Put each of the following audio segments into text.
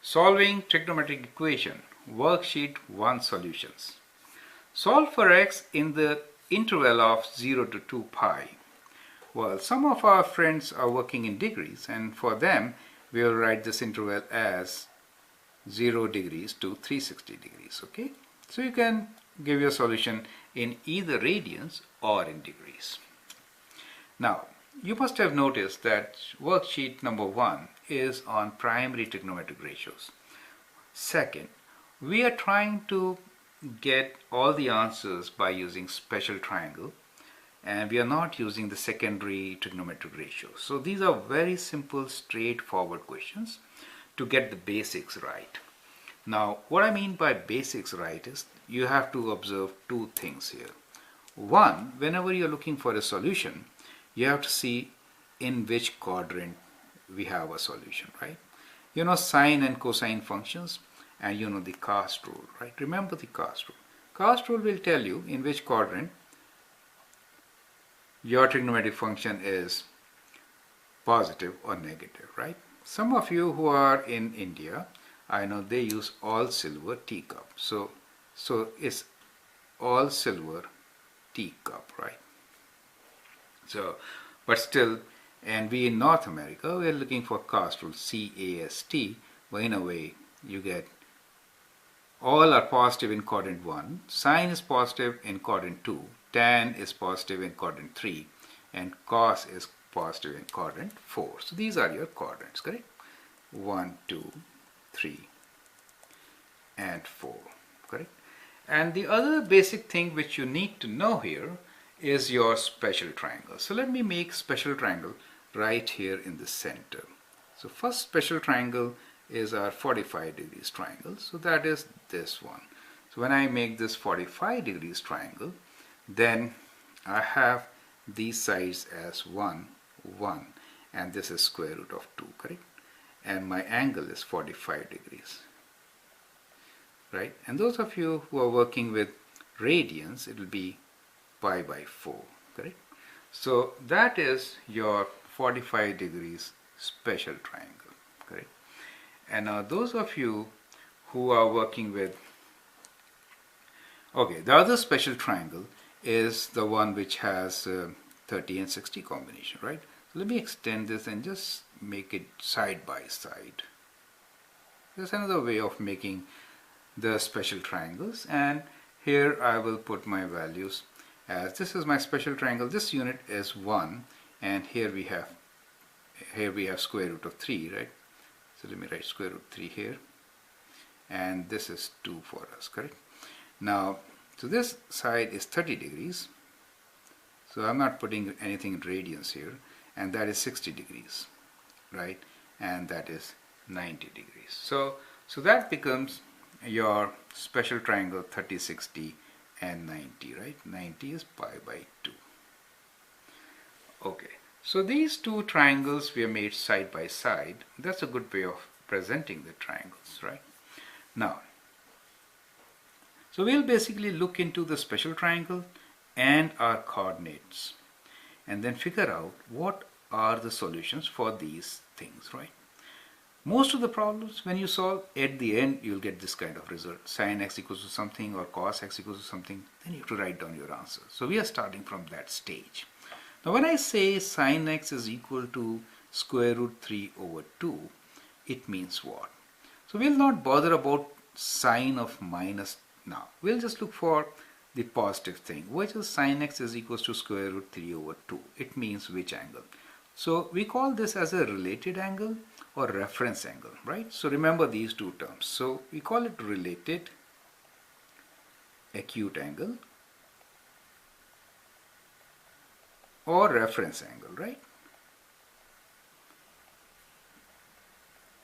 Solving trigonometric equation, worksheet 1 solutions. Solve for x in the interval of 0 to 2 pi. Well, some of our friends are working in degrees, and for them we will write this interval as 0 degrees to 360 degrees. Okay, so you can give your solution in either radians or in degrees. Now, you must have noticed that worksheet number 1 is on primary trigonometric ratios. Second, we are trying to get all the answers by using special triangle, and we are not using the secondary trigonometric ratios. So these are very simple, straightforward questions to get the basics right. Now, what I mean by basics right is you have to observe two things here. One, whenever you're looking for a solution, you have to see in which quadrant we have a solution, right? You know sine and cosine functions, and you know the cast rule, right? Remember the cast rule. Cast rule will tell you in which quadrant your trigonometric function is positive or negative, right? Some of you who are in India, I know they use all silver teacup. So it's all silver teacup, right? So, but still, and we in North America, we are looking for cast rule, C-A-S-T, but in a way, you get all are positive in quadrant 1, sine is positive in quadrant 2, tan is positive in quadrant 3, and cos is positive in quadrant 4. So these are your quadrants, correct? 1, 2, 3, and 4, correct? And the other basic thing which you need to know here is your special triangle. So let me make special triangle right here in the center. So first special triangle is our 45 degrees triangle. So that is this one. So when I make this 45 degrees triangle, then I have these sides as 1, 1, and this is square root of 2, correct? And my angle is 45 degrees, right? And those of you who are working with radians, it will be pi by 4, correct? So that is your 45 degrees special triangle, correct? And now those of you who are working with, okay, the other special triangle is the one which has 30 and 60 combination, right? So let me extend this and just make it side by side. There's another way of making the special triangles, and here I will put my values as this is my special triangle. This unit is 1, and here we have square root of 3, right? So let me write square root 3 here, and this is 2 for us, correct? Now, so this side is 30 degrees, so I'm not putting anything in radians here, and that is 60 degrees, right? And that is 90 degrees. So that becomes your special triangle 30, 60, and 90, right? 90 is pi by 2. Okay, so these two triangles we have made side by side. That's a good way of presenting the triangles, right? Now, so we'll basically look into the special triangle and our coordinates, and then figure out what are the solutions for these things, right? Most of the problems, when you solve, at the end you'll get this kind of result. Sin x equals to something or cos x equals to something, then you have to write down your answer. So we are starting from that stage. Now when I say sin x is equal to square root 3 over 2, it means what? So we'll not bother about sign of minus now. We'll just look for the positive thing, which is sin x is equals to square root 3 over 2. It means which angle? So we call this as a related angle or reference angle, right? So remember these two terms. So we call it related acute angle or reference angle, right?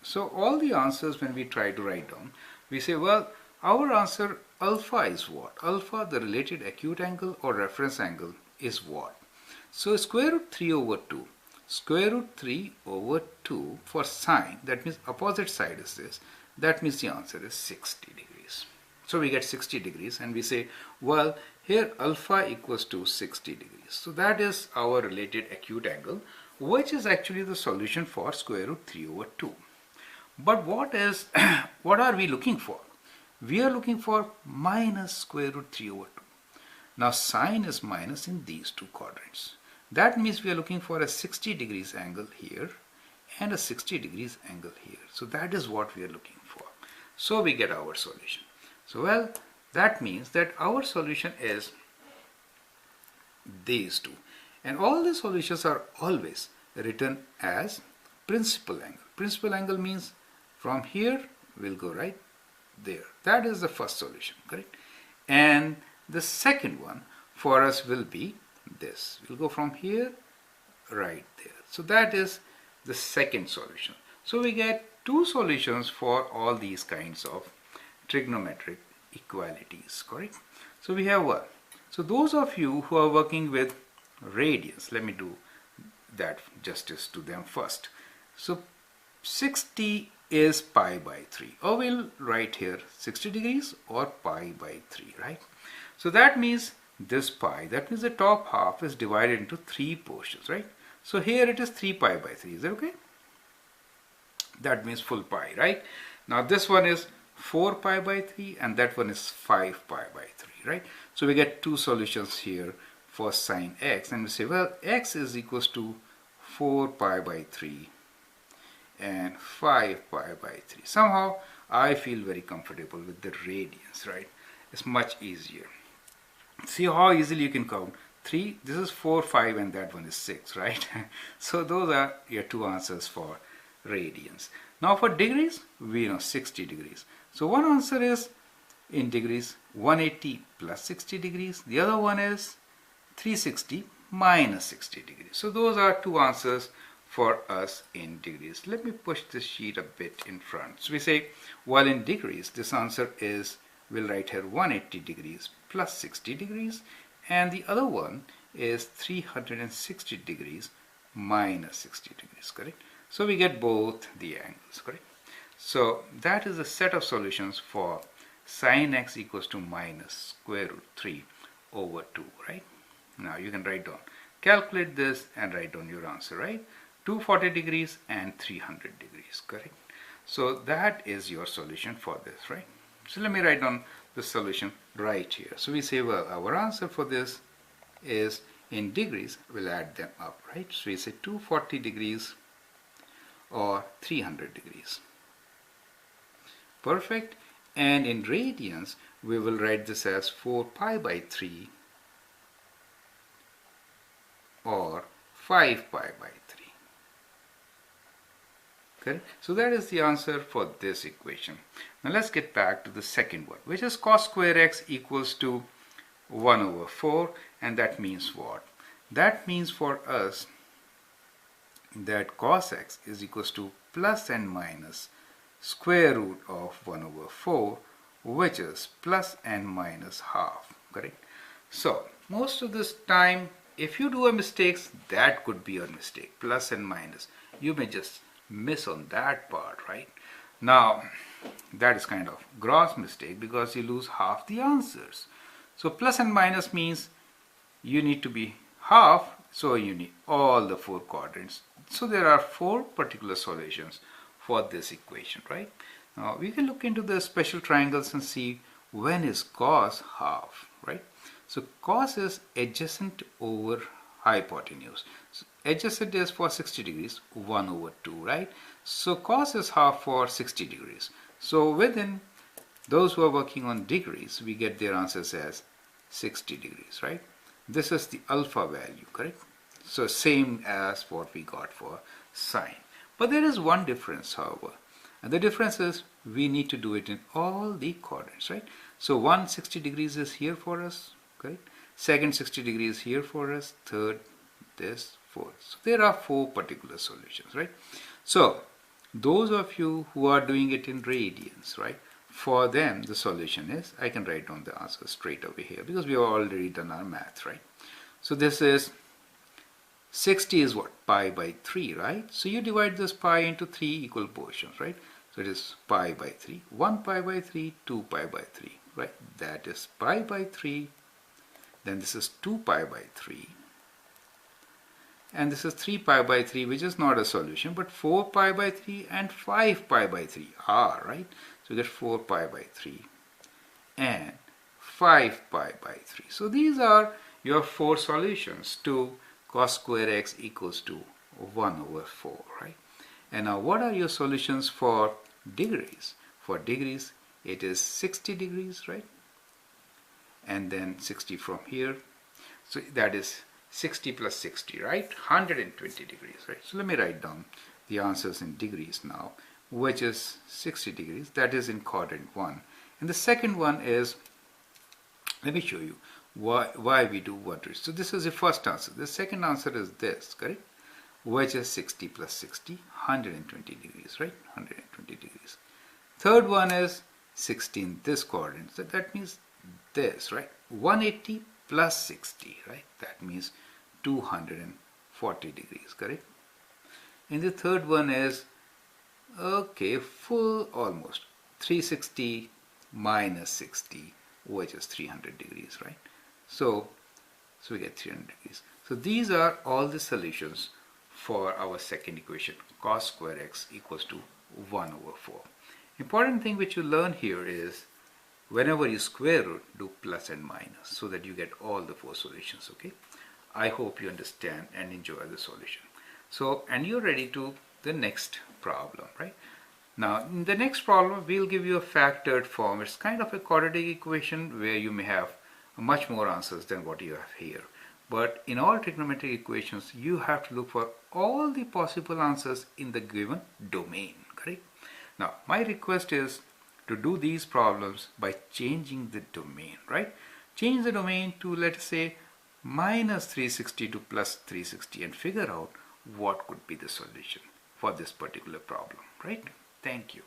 So all the answers, when we try to write down, we say, well, our answer alpha is what? Alpha, the related acute angle or reference angle, is what? So square root 3 over 2. Square root 3 over 2 for sine, that means opposite side is this, that means the answer is 60 degrees. So we get 60 degrees, and we say, well, here alpha equals to 60 degrees. So that is our related acute angle, which is actually the solution for square root 3 over 2. But what is, what are we looking for? We are looking for minus square root 3 over 2. Now sine is minus in these two quadrants. That means we are looking for a 60 degrees angle here and a 60 degrees angle here. So that is what we are looking for. So we get our solution. So well, that means that our solution is these two. And all the solutions are always written as principal angle. Principal angle means from here we'll go right there. That is the first solution, correct? And the second one for us will be this. We'll go from here right there. So that is the second solution. So we get two solutions for all these kinds of trigonometric equalities, correct? So we have one. So those of you who are working with radians, let me do that justice to them first. So 60 is pi by 3, or we'll write here 60 degrees or pi by 3, right? So that means this pi, that means the top half is divided into 3 portions, right? So here it is 3 pi by 3, is that okay? That means full pi, right? Now this one is 4 pi by 3 and that one is 5 pi by 3, right? So we get two solutions here for sine x, and we say, well, x is equals to 4 pi by 3 and 5 pi by 3. Somehow I feel very comfortable with the radians, right? It's much easier. See how easily you can count. 3, this is 4, 5 and that one is 6, right? So those are your two answers for radians. Now for degrees, we know 60 degrees. So one answer is in degrees 180 plus 60 degrees. The other one is 360 minus 60 degrees. So those are two answers for us in degrees. Let me push this sheet a bit in front. So we say, well, in degrees, this answer is, we'll write here 180 degrees plus 60 degrees, and the other one is 360 degrees minus 60 degrees, correct? So we get both the angles, correct? So that is a set of solutions for sine x equals to minus square root 3 over 2, right? Now you can write down, calculate this and write down your answer, right? 240 degrees and 300 degrees, correct? So that is your solution for this, right? So let me write down the solution right here. So we say, well, our answer for this is in degrees, we'll add them up, right? So we say 240 degrees or 300 degrees. Perfect. And in radians, we will write this as 4 pi by 3 or 5 pi by 3. Okay? So that is the answer for this equation. Now let's get back to the second one, which is cos square x equals to 1 over 4. And that means what? That means for us that cos x is equals to plus and minus square root of 1 over 4, which is plus and minus half, correct? So most of this time, if you do a mistake, that could be a mistake, plus and minus. You may just miss on that part, right? Now that is kind of gross mistake because you lose half the answers. So plus and minus means you need to be half, so you need all the 4 quadrants. So there are 4 particular solutions for this equation, right? Now we can look into the special triangles and see when is cos half, right? So cos is adjacent over hypotenuse. So adjacent is for 60 degrees, 1 over 2, right? So cos is half for 60 degrees. So within those who are working on degrees, we get their answers as 60 degrees, right? This is the alpha value, correct? So same as what we got for sine. But there is one difference, however. And the difference is we need to do it in all the quadrants, right? So 160 degrees is here for us, correct? Second 60 degrees here for us, third, this, fourth. So there are 4 particular solutions, right? So those of you who are doing it in radians, right? For them, the solution is, I can write down the answer straight away here because we have already done our math, right? So this is 60 is what? Pi by 3, right? So you divide this pi into 3 equal portions, right? So it is pi by 3, 1 pi by 3, 2 pi by 3, right? That is pi by 3. Then this is 2 pi by 3. and this is 3 pi by 3, which is not a solution, but 4 pi by 3 and 5 pi by 3 are, right? So we get 4 pi by 3 and 5 pi by 3. So these are your 4 solutions to cos square x equals to 1 over 4, right? And now what are your solutions for degrees? For degrees, it is 60 degrees, right? And then 60 from here. So that is 60 plus 60, right? 120 degrees, right? So let me write down the answers in degrees now, which is 60 degrees. That is in quadrant 1. And the second one is, let me show you why we do what. So this is the first answer. The second answer is this, correct? Which is 60 plus 60, 120 degrees, right? 120 degrees. Third one is 60 in this quadrant. So that means this, right? 180 plus 60, right? That means 240 degrees, correct? And the third one is, okay, full almost 360 minus 60, which is 300 degrees, right? So we get 300 degrees. So these are all the solutions for our second equation, cos square x equals to 1 over 4. Important thing which you learn here is, whenever you square root, do plus and minus so that you get all the 4 solutions, okay? I hope you understand and enjoy the solution. So, and you're ready to the next problem, right? Now, in the next problem, we'll give you a factored form. It's kind of a quadratic equation where you may have much more answers than what you have here. But in all trigonometric equations, you have to look for all the possible answers in the given domain, correct? Now, my request is to do these problems by changing the domain, right? Change the domain to, let's say, minus 360 to plus 360 and figure out what could be the solution for this particular problem, right? Thank you.